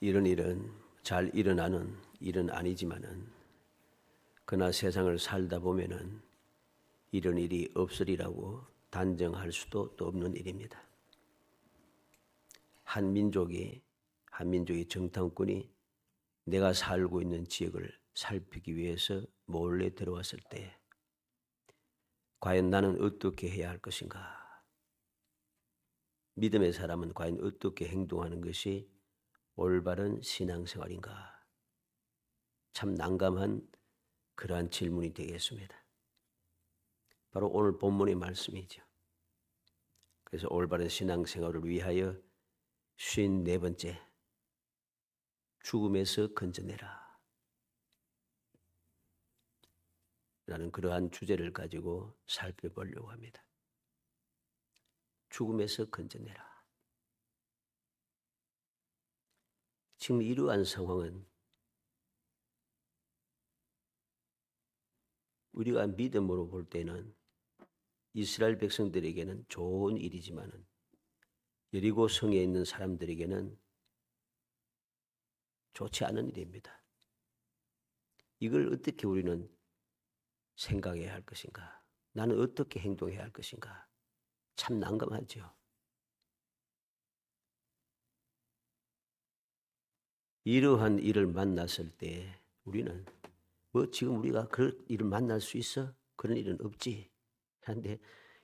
이런 일은 잘 일어나는 일은 아니지만은 그러나 세상을 살다 보면은 이런 일이 없으리라고 단정할 수도 또 없는 일입니다. 한민족의 정탐꾼이 내가 살고 있는 지역을 살피기 위해서 몰래 들어왔을 때 과연 나는 어떻게 해야 할 것인가? 믿음의 사람은 과연 어떻게 행동하는 것이 올바른 신앙생활인가? 참 난감한 그러한 질문이 되겠습니다. 바로 오늘 본문의 말씀이죠. 그래서 올바른 신앙생활을 위하여 54번째 죽음에서 건져내라 라는 그러한 주제를 가지고 살펴보려고 합니다. 죽음에서 건져내라. 지금 이러한 상황은 우리가 믿음으로 볼 때는 이스라엘 백성들에게는 좋은 일이지만은 여리고 성에 있는 사람들에게는 좋지 않은 일입니다. 이걸 어떻게 우리는 생각해야 할 것인가? 나는 어떻게 행동해야 할 것인가? 참 난감하죠. 이러한 일을 만났을 때 우리는 지금 우리가 그런 일을 만날 수 있어? 그런 일은 없지. 하는데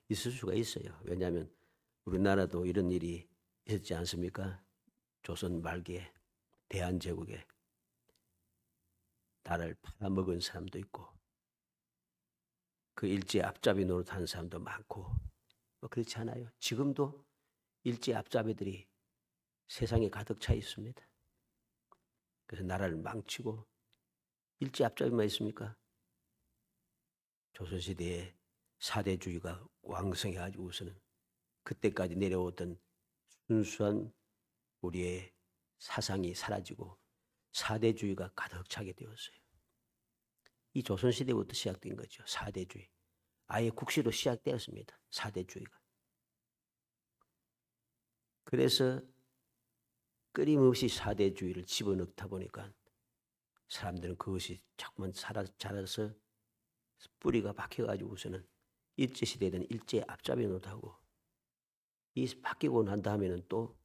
있을 수가 있어요. 왜냐하면 우리나라도 이런 일이 있었지 않습니까? 조선 말기에 대한제국에 나라를 팔아먹은 사람도 있고 그 일제 앞잡이 노릇하는 사람도 많고 그렇지 않아요? 지금도 일제 앞잡이들이 세상에 가득 차 있습니다. 그래서 나라를 망치고 일제 앞잡이만 있습니까? 조선시대에 사대주의가 왕성해가지고서는 그때까지 내려오던 순수한 우리의 사상이 사라지고 사대주의가 가득 차게 되었어요. 이 조선시대부터 시작된 거죠. 사대주의. 아예 국시로 시작되었습니다. 사대주의가. 그래서 끊임없이 사대주의를 집어넣다 보니까 사람들은 그것이 자꾸만 자라서 뿌리가 박혀가지고서는 일제시대에는 일제 앞잡이 노릇하고 이 바뀌고 난 다음에는 또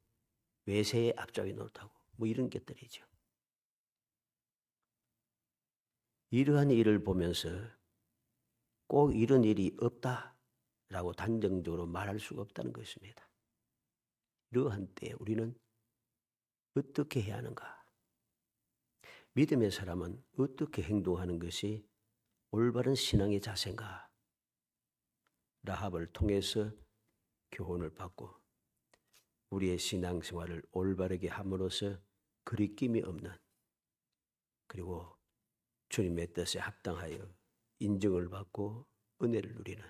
외세의 앞잡이 노릇하고 뭐 이런 것들이죠. 이러한 일을 보면서 꼭 이런 일이 없다라고 단정적으로 말할 수가 없다는 것입니다. 이러한 때 우리는 어떻게 해야 하는가? 믿음의 사람은 어떻게 행동하는 것이 올바른 신앙의 자세인가? 라합을 통해서 교훈을 받고 우리의 신앙생활을 올바르게 함으로써 거리낌이 없는 그리고 주님의 뜻에 합당하여 인정을 받고 은혜를 누리는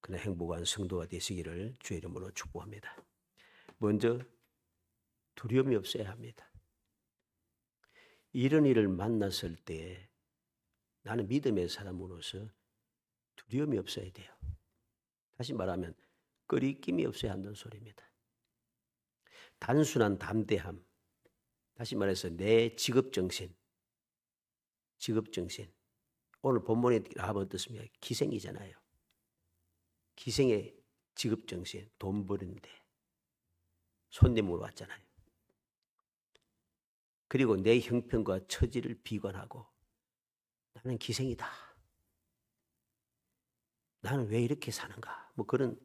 그런 행복한 성도가 되시기를 주의 이름으로 축복합니다. 먼저 두려움이 없어야 합니다. 이런 일을 만났을 때 나는 믿음의 사람으로서 두려움이 없어야 돼요. 다시 말하면 거리낌이 없어야 한다는 소리입니다. 단순한 담대함, 다시 말해서 내 직업정신. 오늘 본문에 라합은 어떻습니까? 기생이잖아요. 기생의 직업정신, 돈 버는데 손님으로 왔잖아요. 그리고 내 형편과 처지를 비관하고 나는 기생이다. 나는 왜 이렇게 사는가? 뭐 그런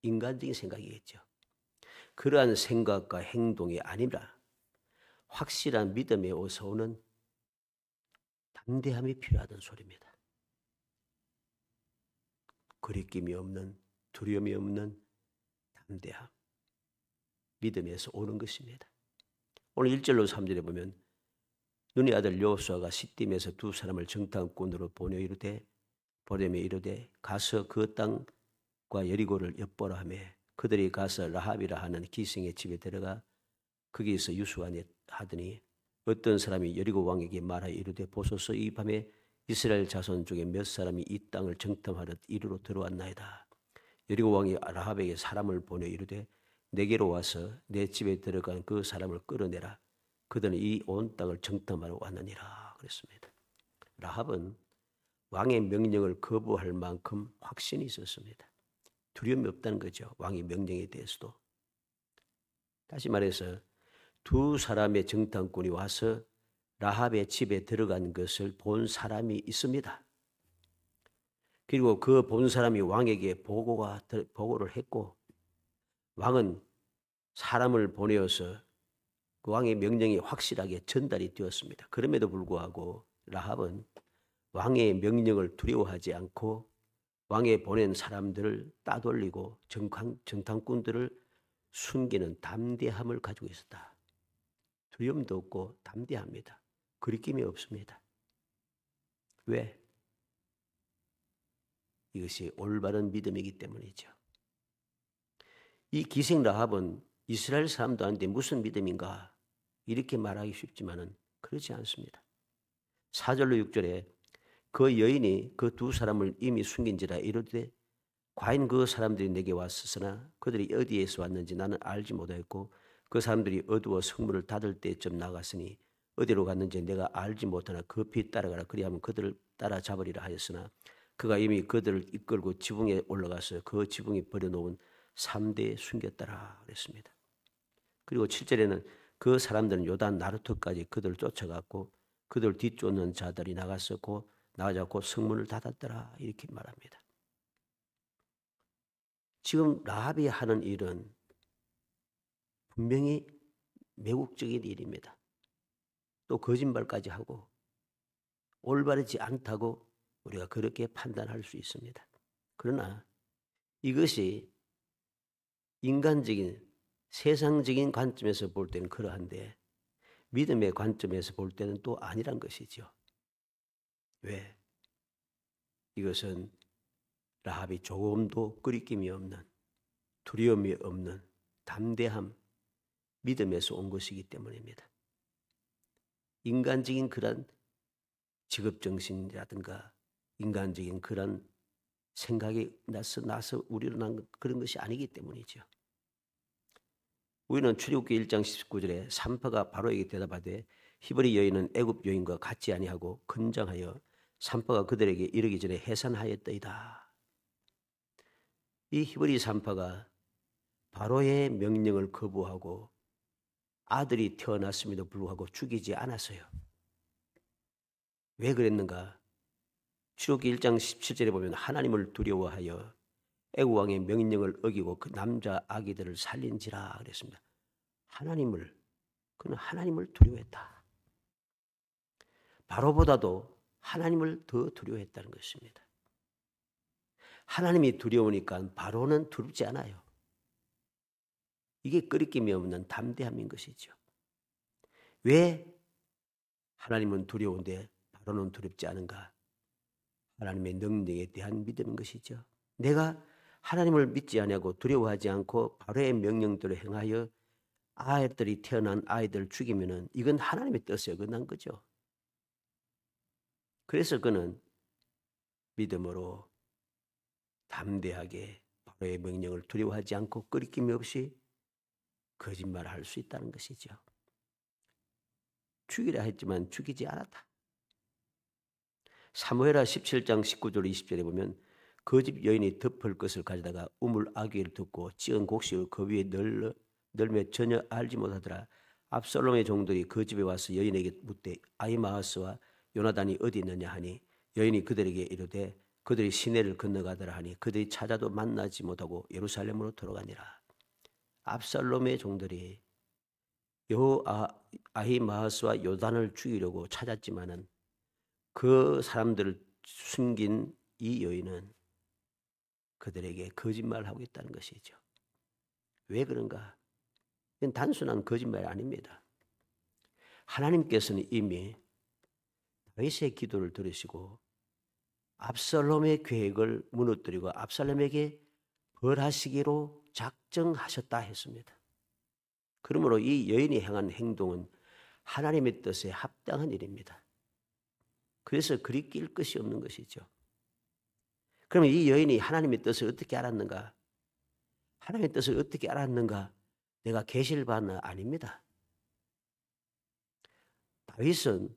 인간적인 생각이겠죠. 그러한 생각과 행동이 아니라 확실한 믿음에 어서 오는 담대함이 필요하다는 소리입니다. 거리낌이 없는, 두려움이 없는 담대함. 믿음에서 오는 것입니다. 오늘 1절로 3절에 보면 눈의 아들 여호수아가 시딤에서 두 사람을 정탐꾼으로 보내며 이르되 가서 그 땅과 여리고를 엿보라 하며 그들이 가서 라합이라 하는 기생의 집에 들어가 거기에서 유수하니 하더니 어떤 사람이 여리고 왕에게 말하여 이르되 보소서 이 밤에 이스라엘 자손 중에 몇 사람이 이 땅을 정탐하듯 이리로 들어왔나이다. 여리고 왕이 라합에게 사람을 보내 이르되 내게로 와서 내 집에 들어간 그 사람을 끌어내라. 그들은 이 온 땅을 정탐하러 왔느니라 그랬습니다. 라합은 왕의 명령을 거부할 만큼 확신이 있었습니다. 두려움이 없다는 거죠. 왕의 명령에 대해서도. 다시 말해서 두 사람의 정탐꾼이 와서 라합의 집에 들어간 것을 본 사람이 있습니다. 그리고 그 본 사람이 왕에게 보고를 했고, 왕은 사람을 보내어서 그 왕의 명령이 확실하게 전달이 되었습니다. 그럼에도 불구하고 라합은 왕의 명령을 두려워하지 않고 왕에 보낸 사람들을 따돌리고 정탐꾼들을 숨기는 담대함을 가지고 있었다. 두려움도 없고 담대합니다. 거리낌이 없습니다. 왜? 이것이 올바른 믿음이기 때문이죠. 이 기생 라합은 이스라엘 사람도 아닌데 무슨 믿음인가? 이렇게 말하기 쉽지만은 그렇지 않습니다. 4절로 6절에 그 여인이 그 두 사람을 이미 숨긴지라 이르되 과연 그 사람들이 내게 왔으나 그들이 어디에서 왔는지 나는 알지 못하였고 그 사람들이 어두워 성문을 닫을 때쯤 나갔으니 어디로 갔는지 내가 알지 못하나 급히 따라가라 그리하면 그들을 따라잡으리라 하였으나 그가 이미 그들을 이끌고 지붕에 올라가서 그 지붕에 버려놓은 3대에 숨겼더라 그랬습니다. 그리고 7절에는 그 사람들은 요단 나루터까지 그들을 쫓아갔고 그들 뒤쫓는 자들이 나가서 나가자고 성문을 닫았더라 이렇게 말합니다. 지금 라합이 하는 일은 분명히 매국적인 일입니다. 또 거짓말까지 하고 올바르지 않다고 우리가 그렇게 판단할 수 있습니다. 그러나 이것이 인간적인 세상적인 관점에서 볼 때는 그러한데 믿음의 관점에서 볼 때는 또 아니란 것이죠. 왜? 이것은 라합이 조금도 끄리낌이 없는 두려움이 없는 담대함, 믿음에서 온 것이기 때문입니다. 인간적인 그런 직업정신이라든가 인간적인 그런 생각이 나서 우리로 난 그런 것이 아니기 때문이죠. 우리는 출애굽기 1장 19절에 산파가 바로에게 대답하되 히브리 여인은 애굽 여인과 같지 아니하고 건장하여 산파가 그들에게 이르기 전에 해산하였더이다. 이 히브리 산파가 바로의 명령을 거부하고 아들이 태어났음에도 불구하고 죽이지 않았어요. 왜 그랬는가? 출애굽기 1장 17절에 보면 하나님을 두려워하여 애굽 왕의 명령을 어기고 그 남자 아기들을 살린지라 그랬습니다. 그는 하나님을 두려워했다. 바로보다도 하나님을 더 두려워했다는 것입니다. 하나님이 두려우니까 바로는 두렵지 않아요. 이게 끄리낌이 없는 담대함인 것이죠. 왜 하나님은 두려운데 바로는 두렵지 않은가? 하나님의 능력에 대한 믿음인 것이죠. 내가 하나님을 믿지 아니하고 두려워하지 않고 바로의 명령대로 행하여 아이들이 태어난 아이들을 죽이면은 이건 하나님의 뜻에 어긋난 거죠. 그래서 그는 믿음으로 담대하게 바로의 명령을 두려워하지 않고 끄리낌이 없이 거짓말을 할 수 있다는 것이죠. 죽이라 했지만 죽이지 않았다. 사무엘하 17장 19절 20절에 보면 그 집 여인이 덮을 것을 가져다가 우물 아귀를 듣고 찌은 곡식을 그 위에 널며 전혀 알지 못하더라. 압살롬의 종들이 그 집에 와서 여인에게 묻되 아히마아스와 요나단이 어디 있느냐 하니 여인이 그들에게 이르되 그들이 시내를 건너가더라 하니 그들이 찾아도 만나지 못하고 예루살렘으로 돌아가니라. 압살롬의 종들이 아히마아스와 요단을 죽이려고 찾았지만은 그 사람들을 숨긴 이 여인은 그들에게 거짓말하고 있다는 것이죠. 왜 그런가? 이건 단순한 거짓말이 아닙니다. 하나님께서는 이미 다윗의 기도를 들으시고 압살롬의 계획을 무너뜨리고 압살롬에게 벌하시기로 작정하셨다 했습니다. 그러므로 이 여인이 행한 행동은 하나님의 뜻에 합당한 일입니다. 그래서 그리 낄 것이 없는 것이죠. 그러면 이 여인이 하나님의 뜻을 어떻게 알았는가? 하나님의 뜻을 어떻게 알았는가? 내가 계시를 받나? 아닙니다. 다윗은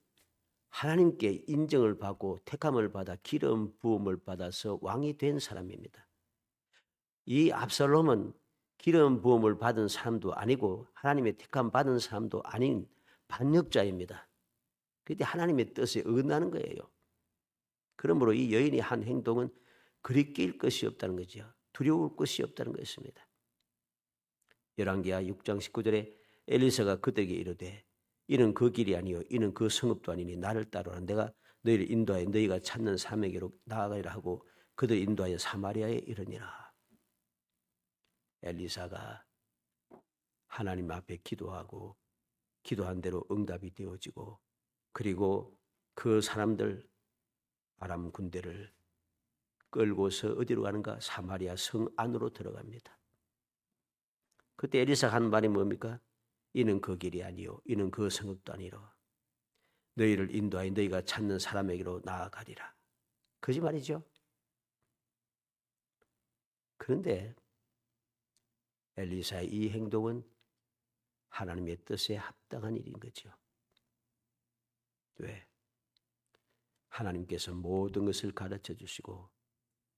하나님께 인정을 받고 택함을 받아 기름 부음을 받아서 왕이 된 사람입니다. 이 압살롬은 기름 부음을 받은 사람도 아니고 하나님의 택함 받은 사람도 아닌 반역자입니다. 그런데 하나님의 뜻에 어긋나는 거예요. 그러므로 이 여인이 한 행동은 그리 낄 것이 없다는 거죠. 두려울 것이 없다는 것입니다. 열왕기하 6장 19절에 엘리사가 그들에게 이르되 이는 그 길이 아니요 이는 그 성읍도 아니니 나를 따르라. 내가 너희를 인도하여 너희가 찾는 사람에게로 나아가리라 하고 그들 인도하여 사마리아에 이르니라. 엘리사가 하나님 앞에 기도하고 기도한 대로 응답이 되어지고 그리고 그 사람들 아람 군대를 끌고서 어디로 가는가? 사마리아 성 안으로 들어갑니다. 그때 엘리사가 한 말이 뭡니까? 이는 그 길이 아니요 이는 그 성읍도 아니라 너희를 인도하여 너희가 찾는 사람에게로 나아가리라. 거짓말이죠. 그런데 엘리사의 이 행동은 하나님의 뜻에 합당한 일인 거죠. 왜? 하나님께서 모든 것을 가르쳐 주시고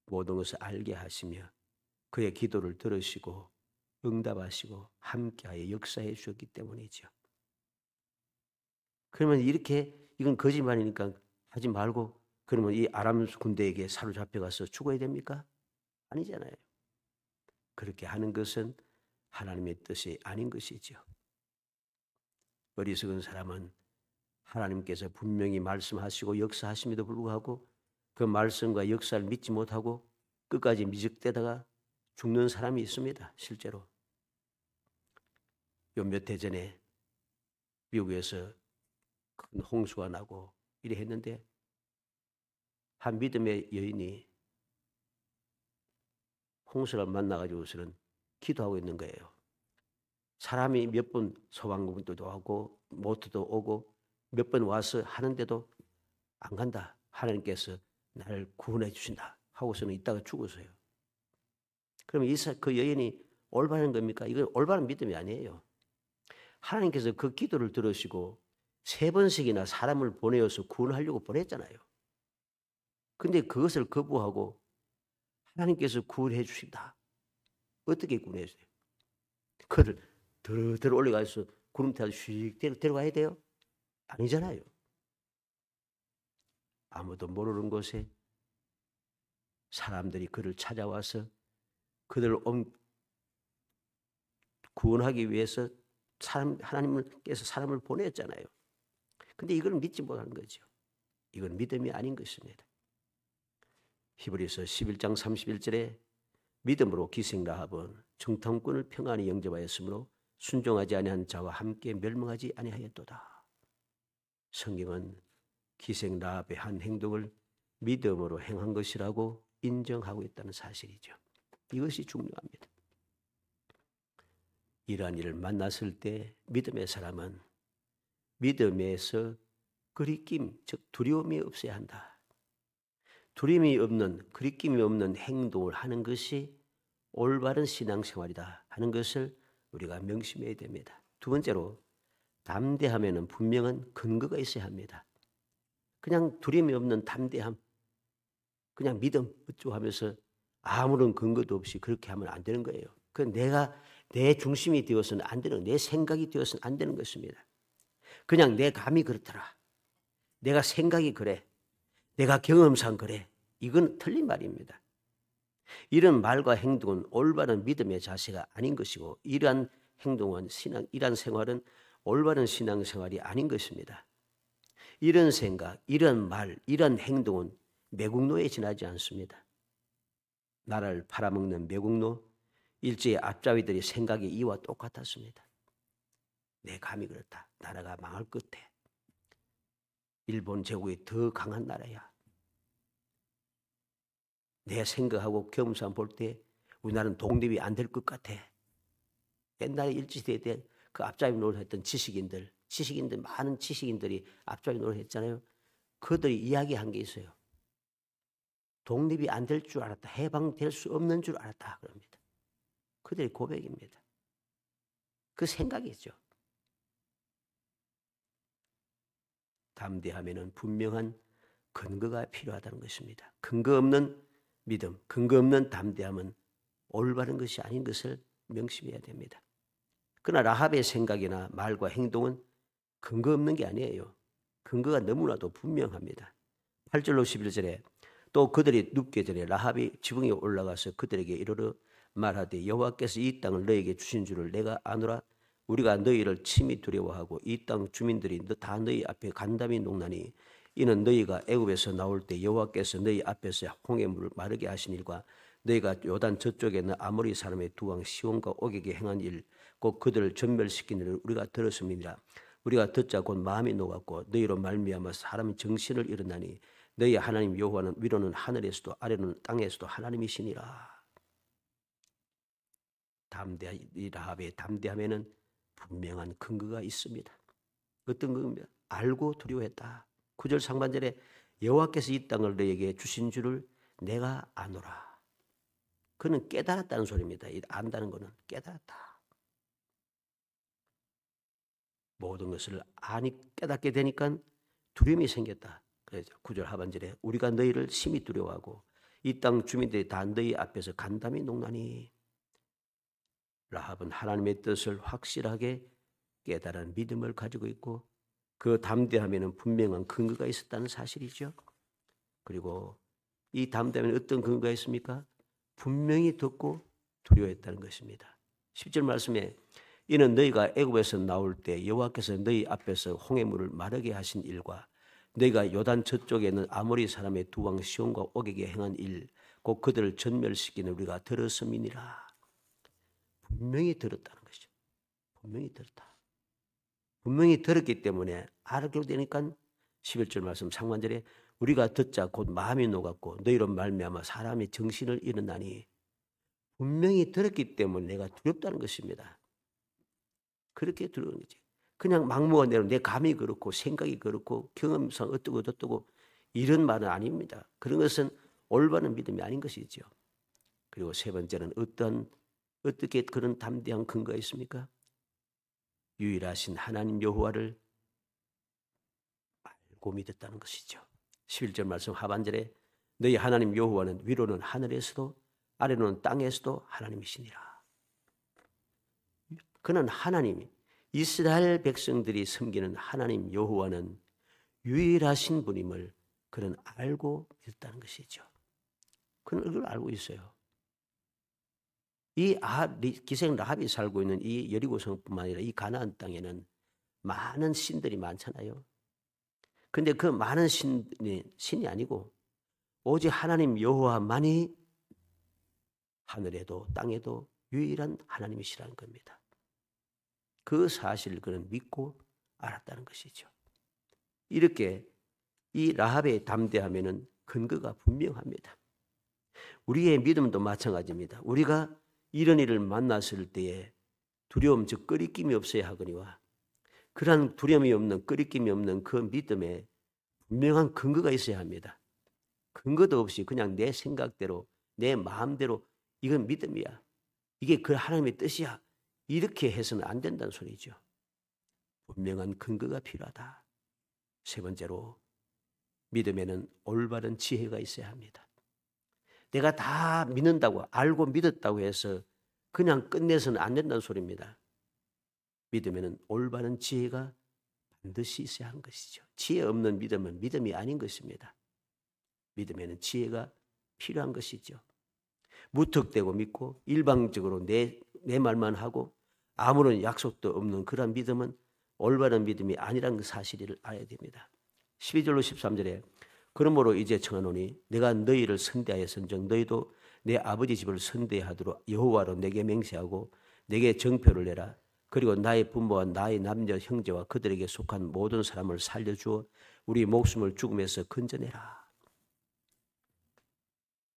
모든 것을 알게 하시며 그의 기도를 들으시고 응답하시고 함께하여 역사해 주셨기 때문이죠. 그러면 이렇게 이건 거짓말이니까 하지 말고 그러면 이 아람 군대에게 사로잡혀가서 죽어야 됩니까? 아니잖아요. 그렇게 하는 것은 하나님의 뜻이 아닌 것이죠. 어리석은 사람은 하나님께서 분명히 말씀하시고 역사하심에도 불구하고 그 말씀과 역사를 믿지 못하고 끝까지 미적대다가 죽는 사람이 있습니다. 실제로. 요 몇 해 전에 미국에서 큰 홍수가 나고 이래 했는데 한 믿음의 여인이 홍수를 만나가지고서는 기도하고 있는 거예요. 사람이 몇 번 소방공무도 하고 모터도 오고 몇 번 와서 하는데도 안 간다. 하나님께서 나를 구원해 주신다 하고서는 있다가 죽었어요. 그러면 그 여인이 올바른 겁니까? 이건 올바른 믿음이 아니에요. 하나님께서 그 기도를 들으시고 3번씩이나 사람을 보내어서 구원하려고 보냈잖아요. 근데 그것을 거부하고 하나님께서 구원해 주신다. 어떻게 구원해 주세요? 그를 들어 올려가서 구름 타고 휙 데려가야 돼요? 아니잖아요. 아무도 모르는 곳에 사람들이 그를 찾아와서 그들을 구원하기 위해서 하나님께서 사람을 보냈잖아요. 근데 이걸 믿지 못하는 거죠. 이건 믿음이 아닌 것입니다. 히브리서 11장 31절에 믿음으로 기생 라합은 정탐꾼을 평안히 영접하였으므로 순종하지 아니한 자와 함께 멸망하지 아니하였도다. 성경은 기생 라합의 한 행동을 믿음으로 행한 것이라고 인정하고 있다는 사실이죠. 이것이 중요합니다. 이러한 일을 만났을 때 믿음의 사람은 믿음에서 거리낌, 즉 두려움이 없어야 한다. 두려움이 없는, 거리낌이 없는 행동을 하는 것이 올바른 신앙생활이다 하는 것을 우리가 명심해야 됩니다. 두 번째로 담대함에는 분명한 근거가 있어야 합니다. 그냥 두려움이 없는 담대함, 그냥 믿음 어쩌고 하면서 아무런 근거도 없이 그렇게 하면 안 되는 거예요. 그 내가 내 중심이 되어서는 안 되는, 내 생각이 되어서는 안 되는 것입니다. 그냥 내 감이 그렇더라. 내가 생각이 그래. 내가 경험상 그래. 이건 틀린 말입니다. 이런 말과 행동은 올바른 믿음의 자세가 아닌 것이고 이러한 행동은 이러한 생활은 올바른 신앙생활이 아닌 것입니다. 이런 생각, 이런 말, 이런 행동은 매국노에 지나지 않습니다. 나라를 팔아먹는 매국노, 일제의 앞잡이들의 생각이 이와 똑같았습니다. 내 감이 그렇다. 나라가 망할 것 같아. 일본 제국이 더 강한 나라야. 내 생각하고 경험상 볼 때 우리나라는 독립이 안 될 것 같아. 옛날에 일제시대 때 그 앞잡이 노릇했던 지식인들, 많은 지식인들이 앞잡이 노릇했잖아요. 그들이 이야기한 게 있어요. 독립이 안 될 줄 알았다. 해방될 수 없는 줄 알았다. 그럽니다. 그들의 고백입니다. 그 생각이죠. 담대함에는 분명한 근거가 필요하다는 것입니다. 근거 없는 믿음, 근거 없는 담대함은 올바른 것이 아닌 것을 명심해야 됩니다. 그러나 라합의 생각이나 말과 행동은 근거 없는 게 아니에요. 근거가 너무나도 분명합니다. 8절로 11절에 또 그들이 눕기 전에 라합이 지붕에 올라가서 그들에게 이르러 말하되 여호와께서 이 땅을 너에게 주신 줄을 내가 아노라. 우리가 너희를 심히 두려워하고 이 땅 주민들이 다 너희 앞에 간담이 녹나니 이는 너희가 애굽에서 나올 때 여호와께서 너희 앞에서 홍해물을 마르게 하신 일과 너희가 요단 저쪽에 있는 아모리 사람의 두 왕 시온과 오게게 행한 일 곧 그들을 전멸시킨 일을 우리가 들었음이니라. 우리가 듣자 곧 마음이 녹았고 너희로 말미암아 사람이 정신을 잃었나니 너희 하나님 여호와는 위로는 하늘에서도 아래로는 땅에서도 하나님이시니라. 이 라합의 담대함에는 분명한 근거가 있습니다. 어떤 근거입니다. 알고 두려워했다. 9절 상반절에 여호와께서 이 땅을 너에게 주신 줄을 내가 아노라. 그는 깨달았다는 소리입니다. 안다는 것은 깨달았다. 모든 것을 깨닫게 되니까 두려움이 생겼다. 그래서 9절 하반절에 우리가 너희를 심히 두려워하고 이 땅 주민들이 다 너희 앞에서 간담이 녹나니. 라합은 하나님의 뜻을 확실하게 깨달은 믿음을 가지고 있고 그 담대함에는 분명한 근거가 있었다는 사실이죠. 그리고 이 담대함에는 어떤 근거가 있습니까? 분명히 듣고 두려워했다는 것입니다. 10절 말씀에 이는 너희가 애굽에서 나올 때 여호와께서 너희 앞에서 홍해물을 마르게 하신 일과 너희가 요단 저쪽에 있는 아모리 사람의 두 왕 시온과 오게게 행한 일 곧 그들을 전멸시키는 우리가 들었음이니라. 분명히 들었다는 것이죠. 분명히 들었다. 분명히 들었기 때문에 알게 되니까 11절 말씀 상반절에 우리가 듣자 곧 마음이 녹았고 너희로 말미암아 사람의 정신을 잃었나니. 분명히 들었기 때문에 내가 두렵다는 것입니다. 그렇게 두려운 거지. 그냥 막무가 내로 내 감이 그렇고 생각이 그렇고 경험상 어떠고 저떠고 이런 말은 아닙니다. 그런 것은 올바른 믿음이 아닌 것이죠. 그리고 세 번째는 어떻게 그런 담대한 근거가 있습니까? 유일하신 하나님 여호와를 알고 믿었다는 것이죠. 11절 말씀 하반절에 너희 하나님 여호와는 위로는 하늘에서도 아래로는 땅에서도 하나님이시니라. 그는 하나님, 이스라엘 백성들이 섬기는 하나님 여호와는 유일하신 분임을 그는 알고 믿었다는 것이죠. 그는 그걸 알고 있어요. 이 기생 라합이 살고 있는 이 여리고성뿐만 아니라 이 가나안 땅에는 많은 신들이 많잖아요. 그런데 그 많은 신이 아니고 오직 하나님 여호와만이 하늘에도 땅에도 유일한 하나님이시라는 겁니다. 그 사실을 그는 믿고 알았다는 것이죠. 이렇게 이 라합의 담대함에는 근거가 분명합니다. 우리의 믿음도 마찬가지입니다. 우리가 이런 일을 만났을 때에 두려움 즉 꺼리낌이 없어야 하거니와 그러한 두려움이 없는 꺼리낌이 없는 그 믿음에 분명한 근거가 있어야 합니다. 근거도 없이 그냥 내 생각대로 내 마음대로 이건 믿음이야. 이게 그 하나님의 뜻이야. 이렇게 해서는 안 된다는 소리죠. 분명한 근거가 필요하다. 세 번째로 믿음에는 올바른 지혜가 있어야 합니다. 내가 다 믿는다고 알고 믿었다고 해서 그냥 끝내서는 안 된다는 소리입니다. 믿음에는 올바른 지혜가 반드시 있어야 하는 것이죠. 지혜 없는 믿음은 믿음이 아닌 것입니다. 믿음에는 지혜가 필요한 것이죠. 무턱대고 믿고 일방적으로 내 말만 하고 아무런 약속도 없는 그런 믿음은 올바른 믿음이 아니라는 사실을 알아야 됩니다. 12절로 13절에 그러므로 이제 청하노니 내가 너희를 선대하였은즉 너희도 내 아버지 집을 선대하도록 여호와로 내게 맹세하고 내게 정표를 내라. 그리고 나의 부모와 나의 남녀 형제와 그들에게 속한 모든 사람을 살려주어 우리 목숨을 죽음에서 건져내라.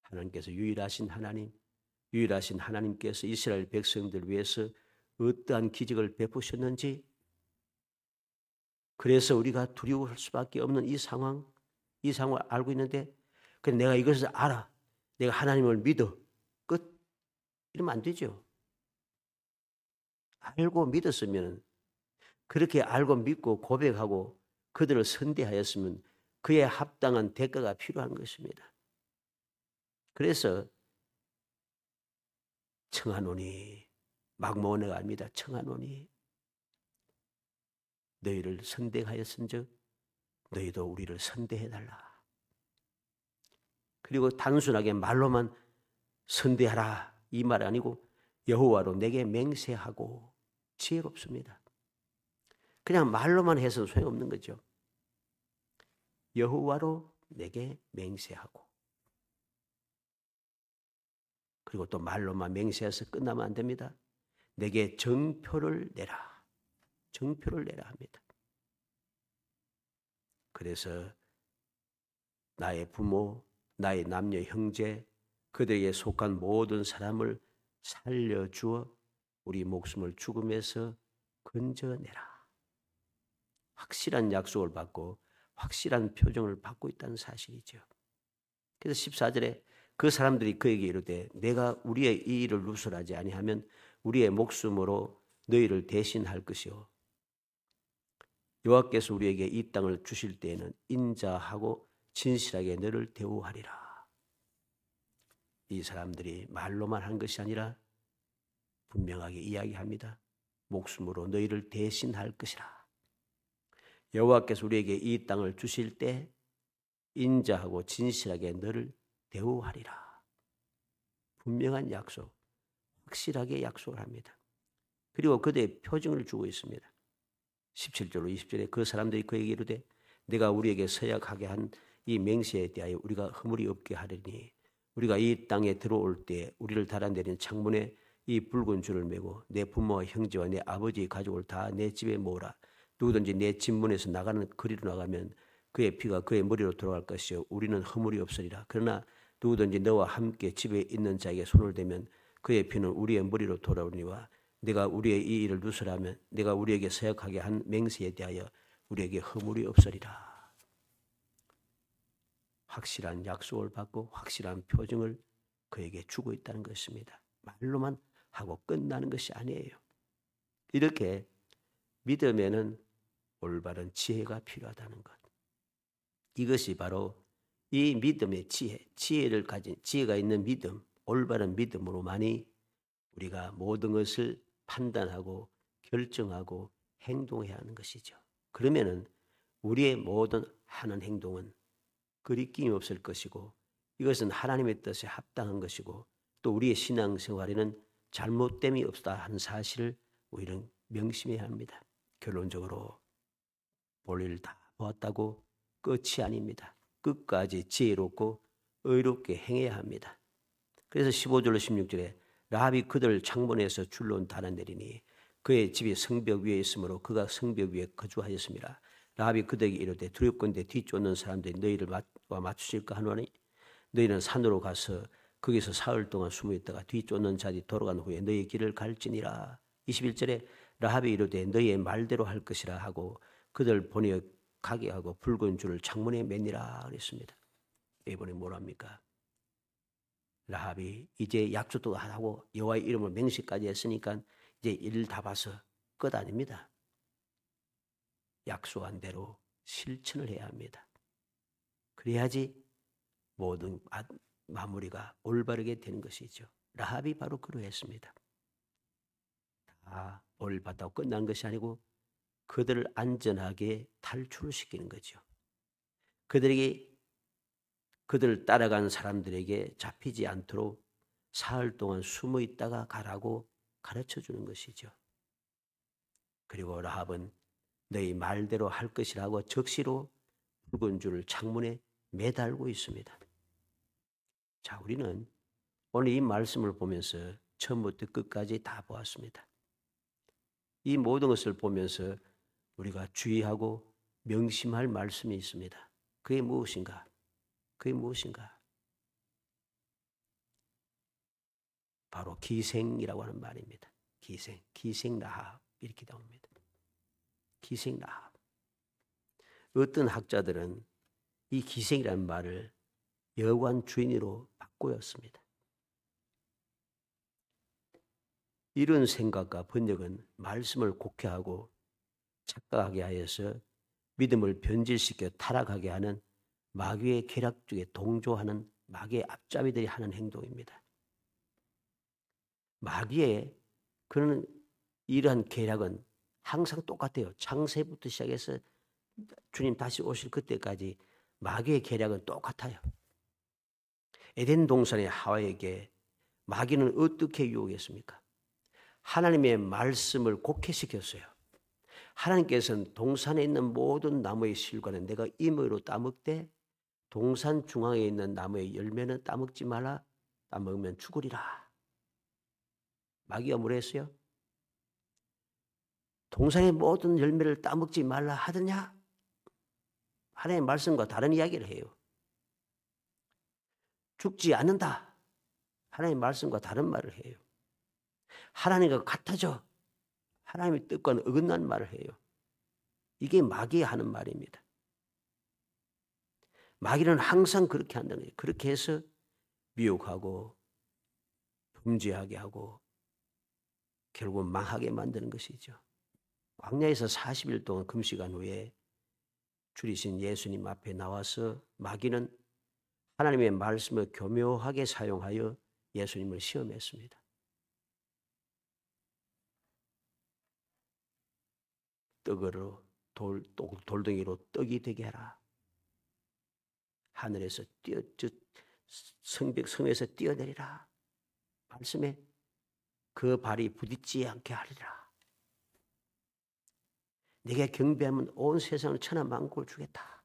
하나님께서 유일하신 하나님께서 이스라엘 백성들 위해서 어떠한 기적을 베푸셨는지, 그래서 우리가 두려워할 수밖에 없는 이 상황을 알고 있는데 그래 내가 이것을 알아. 내가 하나님을 믿어. 끝. 이러면 안 되죠. 알고 믿었으면 그렇게 알고 믿고 고백하고 그들을 선대하였으면 그에 합당한 대가가 필요한 것입니다. 그래서 청하노니, 막모네가 아닙니다. 청하노니 너희를 선대하였은즉 너희도 우리를 선대해달라. 그리고 단순하게 말로만 선대하라 이 말 아니고 여호와로 내게 맹세하고 지혜롭습니다. 그냥 말로만 해서는 소용없는 거죠. 여호와로 내게 맹세하고 그리고 또 말로만 맹세해서 끝나면 안 됩니다. 내게 정표를 내라. 정표를 내라 합니다. 그래서 나의 부모, 나의 남녀 형제, 그들에게 속한 모든 사람을 살려주어 우리 목숨을 죽음에서 건져내라. 확실한 약속을 받고 확실한 표정을 받고 있다는 사실이죠. 그래서 14절에 그 사람들이 그에게 이르되 내가 우리의 이 일을 누설하지 아니하면 우리의 목숨으로 너희를 대신할 것이요 여호와께서 우리에게 이 땅을 주실 때에는 인자하고 진실하게 너를 대우하리라. 이 사람들이 말로만 한 것이 아니라 분명하게 이야기합니다. 목숨으로 너희를 대신할 것이라. 여호와께서 우리에게 이 땅을 주실 때 인자하고 진실하게 너를 대우하리라. 분명한 약속, 확실하게 약속을 합니다. 그리고 그들의 표징을 주고 있습니다. 17절로 20절에 그 사람들이 그에게 이르되 내가 우리에게 서약하게 한 이 맹세에 대하여 우리가 허물이 없게 하리니 우리가 이 땅에 들어올 때 우리를 달아내린 창문에 이 붉은 줄을 메고 내 부모와 형제와 내 아버지의 가족을 다 내 집에 모으라. 누구든지 내 집 문에서 나가는 거리로 나가면 그의 피가 그의 머리로 돌아갈 것이요 우리는 허물이 없으리라. 그러나 누구든지 너와 함께 집에 있는 자에게 손을 대면 그의 피는 우리의 머리로 돌아오니와 내가 우리의 이 일을 누설하면 내가 우리에게 서약하게 한 맹세에 대하여 우리에게 허물이 없으리라. 확실한 약속을 받고 확실한 표징을 그에게 주고 있다는 것입니다. 말로만 하고 끝나는 것이 아니에요. 이렇게 믿음에는 올바른 지혜가 필요하다는 것. 이것이 바로 이 믿음의 지혜를 가진 지혜가 있는 믿음, 올바른 믿음으로만이 우리가 모든 것을 판단하고 결정하고 행동해야 하는 것이죠. 그러면은 우리의 모든 하는 행동은 거리낌이 없을 것이고 이것은 하나님의 뜻에 합당한 것이고 또 우리의 신앙생활에는 잘못됨이 없다 하는 사실을 우리는 명심해야 합니다. 결론적으로 볼일 다 보았다고 끝이 아닙니다. 끝까지 지혜롭고 의롭게 행해야 합니다. 그래서 15절로 16절에 라합이 그들 창문에서 줄로 달아내리니 그의 집이 성벽 위에 있으므로 그가 성벽 위에 거주하였습니다. 라합이 그들에게 이르되 두렵건대 뒤쫓는 사람들이 너희를 맞추실까 하노니 너희는 산으로 가서 거기서 사흘 동안 숨어 있다가 뒤쫓는 자들이 돌아간 후에 너희의 길을 갈지니라. 21절에 라합이 이르되 너희의 말대로 할 것이라 하고 그들 보내어 가게 하고 붉은 줄을 창문에 매니라 그랬습니다. 이번에 뭐랍니까? 라합이 이제 약속도 하고 여호와의 이름을 맹세까지 했으니까 이제 일 다 봐서 끝 아닙니다. 약속한 대로 실천을 해야 합니다. 그래야지 모든 마무리가 올바르게 되는 것이죠. 라합이 바로 그러했습니다. 다 올 받다고 끝난 것이 아니고 그들을 안전하게 탈출시키는 거죠. 그들을 따라간 사람들에게 잡히지 않도록 사흘 동안 숨어 있다가 가라고 가르쳐 주는 것이죠. 그리고 라합은 너희 말대로 할 것이라고 적시로 붉은 줄을 창문에 매달고 있습니다. 자, 우리는 오늘 이 말씀을 보면서 처음부터 끝까지 다 보았습니다. 이 모든 것을 보면서 우리가 주의하고 명심할 말씀이 있습니다. 그게 무엇인가? 그게 무엇인가? 바로 기생이라고 하는 말입니다. 기생 라합 이렇게 나옵니다. 기생 라합. 어떤 학자들은 이 기생이라는 말을 여관 주인으로 바꾸었습니다. 이런 생각과 번역은 말씀을 곡해하고 착각하게 하여서 믿음을 변질시켜 타락하게 하는 마귀의 계략 중에 동조하는 마귀의 앞잡이들이 하는 행동입니다. 마귀의 그런 이러한 계략은 항상 똑같아요. 창세부터 시작해서 주님 다시 오실 그때까지 마귀의 계략은 똑같아요. 에덴 동산의 하와에게 마귀는 어떻게 유혹했습니까? 하나님의 말씀을 곡해시켰어요. 하나님께서는 동산에 있는 모든 나무의 실과는 내가 임의로 따먹되 동산 중앙에 있는 나무의 열매는 따먹지 말라. 따먹으면 죽으리라. 마귀가 뭐라 했어요? 동산의 모든 열매를 따먹지 말라 하더냐? 하나님의 말씀과 다른 이야기를 해요. 죽지 않는다. 하나님의 말씀과 다른 말을 해요. 하나님과 같아져. 하나님의 뜻과는 어긋난 말을 해요. 이게 마귀가 하는 말입니다. 마귀는 항상 그렇게 한다는 거예요. 그렇게 해서 미혹하고 범죄하게 하고 결국 망하게 만드는 것이죠. 광야에서 40일 동안 금식한 후에 줄이신 예수님 앞에 나와서 마귀는 하나님의 말씀을 교묘하게 사용하여 예수님을 시험했습니다. 떡으로 돌덩이로 떡이 되게 하라. 하늘에서 성에서 뛰어내리라. 말씀에 그 발이 부딪지 않게 하리라. 내게 경배하면 온 세상을 천하만국을 주겠다.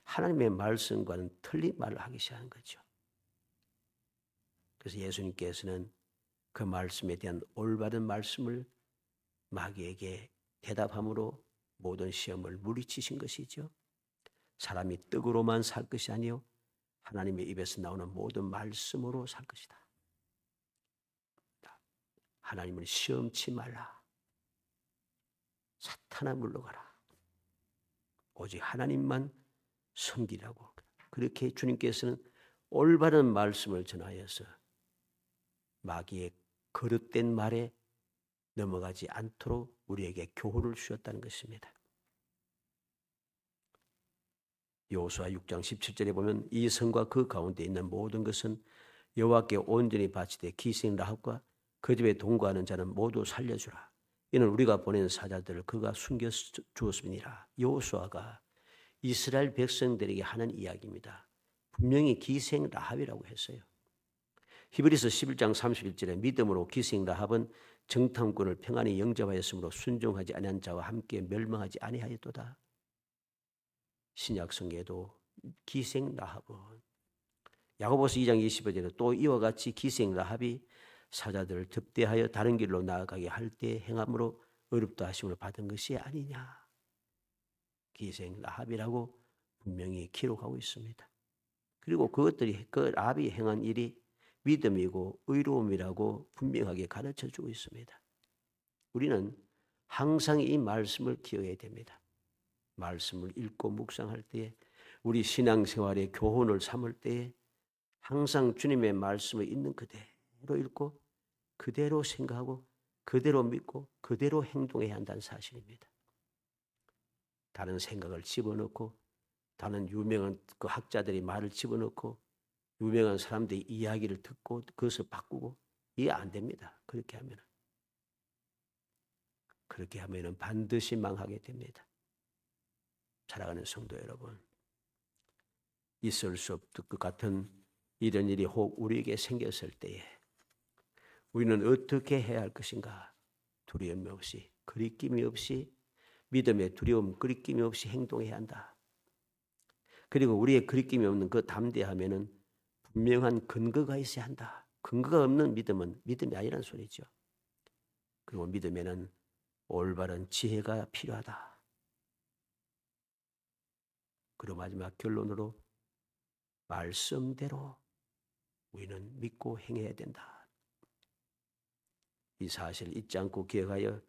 하나님의 말씀과는 틀린 말을 하기 시작한 거죠. 그래서 예수님께서는 그 말씀에 대한 올바른 말씀을 마귀에게 대답함으로 모든 시험을 물리치신 것이죠. 사람이 떡으로만 살 것이 아니요 하나님의 입에서 나오는 모든 말씀으로 살 것이다. 하나님을 시험치 말라. 사탄아 물러가라. 오직 하나님만 섬기라고. 그렇게 주님께서는 올바른 말씀을 전하여서 마귀의 거릇된 말에 넘어가지 않도록 우리에게 교훈을 주셨다는 것입니다. 여호수아 6장 17절에 보면 이 성과 그 가운데 있는 모든 것은 여호와께 온전히 바치되 기생 라합과 그 집에 동거하는 자는 모두 살려주라. 이는 우리가 보낸 사자들을 그가 숨겨 주었음이니라. 여호수아가 이스라엘 백성들에게 하는 이야기입니다. 분명히 기생 라합이라고 했어요. 히브리서 11장 31절에 믿음으로 기생 라합은 정탐꾼을 평안히 영접하였으므로 순종하지 아니한 자와 함께 멸망하지 아니하였도다. 신약 성경에도 기생 라합은 야고보서 2장 25절에 또 이와 같이 기생 라합이 사자들을 접대하여 다른 길로 나아가게 할 때 행함으로 어렵다 하심을 받은 것이 아니냐. 기생 라합이라고 분명히 기록하고 있습니다. 그리고 그것들이 그 라합이 행한 일이 믿음이고 의로움이라고 분명하게 가르쳐주고 있습니다. 우리는 항상 이 말씀을 기억해야 됩니다. 말씀을 읽고 묵상할 때에 우리 신앙생활의 교훈을 삼을 때에 항상 주님의 말씀을 있는 그대로 읽고 그대로 생각하고 그대로 믿고 그대로 행동해야 한다는 사실입니다. 다른 생각을 집어넣고 다른 유명한 그 학자들이 말을 집어넣고 유명한 사람들의 이야기를 듣고 그것을 바꾸고 이해 안 됩니다. 그렇게 하면은 반드시 망하게 됩니다. 사랑하는 성도 여러분, 있을 수 없을 것 같은 이런 일이 혹 우리에게 생겼을 때에 우리는 어떻게 해야 할 것인가? 두려움 없이, 거리낌이 없이, 믿음의 두려움, 거리낌이 없이 행동해야 한다. 그리고 우리의 거리낌이 없는 그 담대함에는 분명한 근거가 있어야 한다. 근거가 없는 믿음은 믿음이 아니라는 소리죠. 그리고 믿음에는 올바른 지혜가 필요하다. 그리고 마지막 결론으로 말씀대로 우리는 믿고 행해야 된다. 이 사실을 잊지 않고 기억하여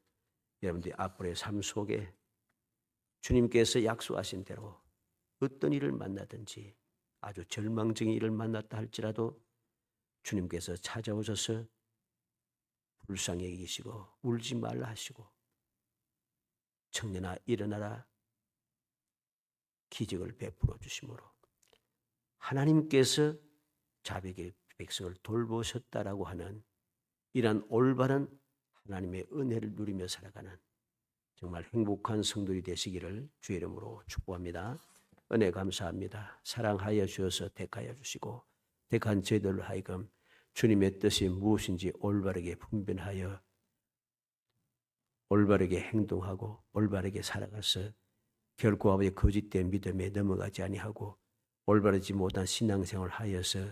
여러분들이 앞으로의 삶 속에 주님께서 약속하신 대로 어떤 일을 만나든지 아주 절망적인 일을 만났다 할지라도 주님께서 찾아오셔서 불쌍히 여기시고 울지 말라 하시고 청년아 일어나라 기적을 베풀어 주심으로 하나님께서 자백의 백성을 돌보셨다라고 하는 이러한 올바른 하나님의 은혜를 누리며 살아가는 정말 행복한 성도들이 되시기를 주의 이름으로 축복합니다. 은혜 감사합니다. 사랑하여 주셔서 택하여 주시고 택한 저희들로 하여금 주님의 뜻이 무엇인지 올바르게 분별하여 올바르게 행동하고 올바르게 살아가서 결코 아버지 거짓된 믿음에 넘어가지 아니하고 올바르지 못한 신앙생활을 하여서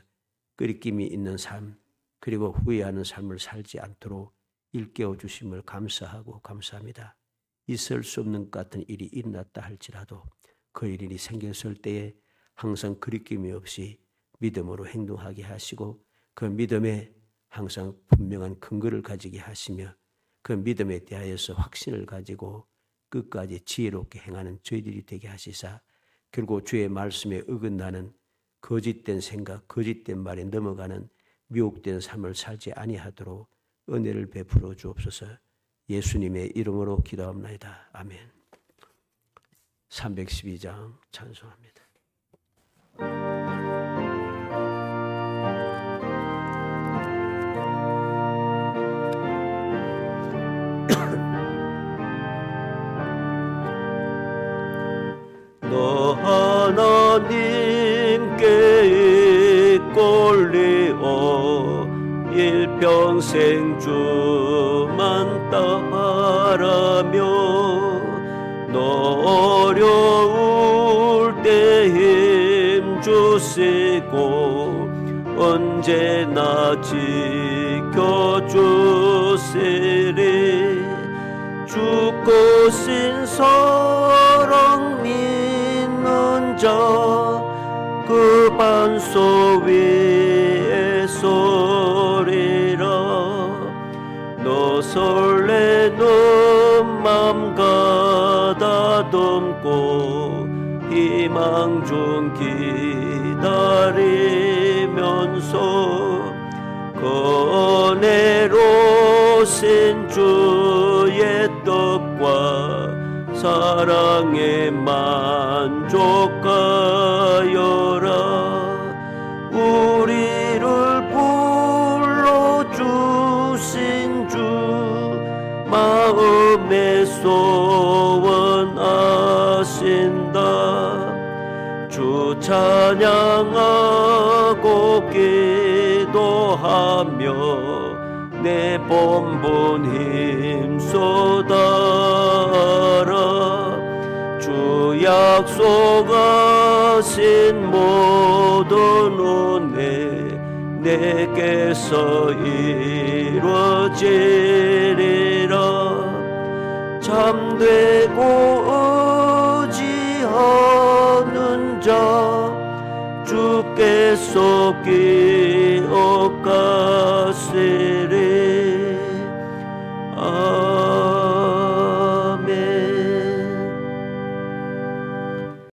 끄리낌이 있는 삶 그리고 후회하는 삶을 살지 않도록 일깨워 주심을 감사하고 감사합니다. 있을 수 없는 것 같은 일이 일어났다 할지라도 그 일이 생겼을 때에 항상 끄리낌이 없이 믿음으로 행동하게 하시고 그 믿음에 항상 분명한 근거를 가지게 하시며 그 믿음에 대하여서 확신을 가지고 끝까지 지혜롭게 행하는 저희들이 되게 하시사 결국 주의 말씀에 어긋나는 거짓된 생각, 거짓된 말에 넘어가는 미혹된 삶을 살지 아니하도록 은혜를 베풀어 주옵소서. 예수님의 이름으로 기도합나이다. 아멘. 312장 찬송합니다. 너 하나님께 이끌리어 일평생 주만 따라며 너 어려울 때 힘 주시고 언제나 지켜주시리 죽고 신사랑 믿는 자 그 반석 위에 서리라 너 설레는 맘 가다듬고 희망 중 기다리면서 그 은혜로신 주의 뜻과 사랑에 만족하여라 우리를 불러주신 주 마음에 소원하신다 주 찬양하고 기도하며 내 본분 힘쏟아라 주 약속하신 모든 은혜 내게서 이루어지리라 참되고 의지하는 자 주께서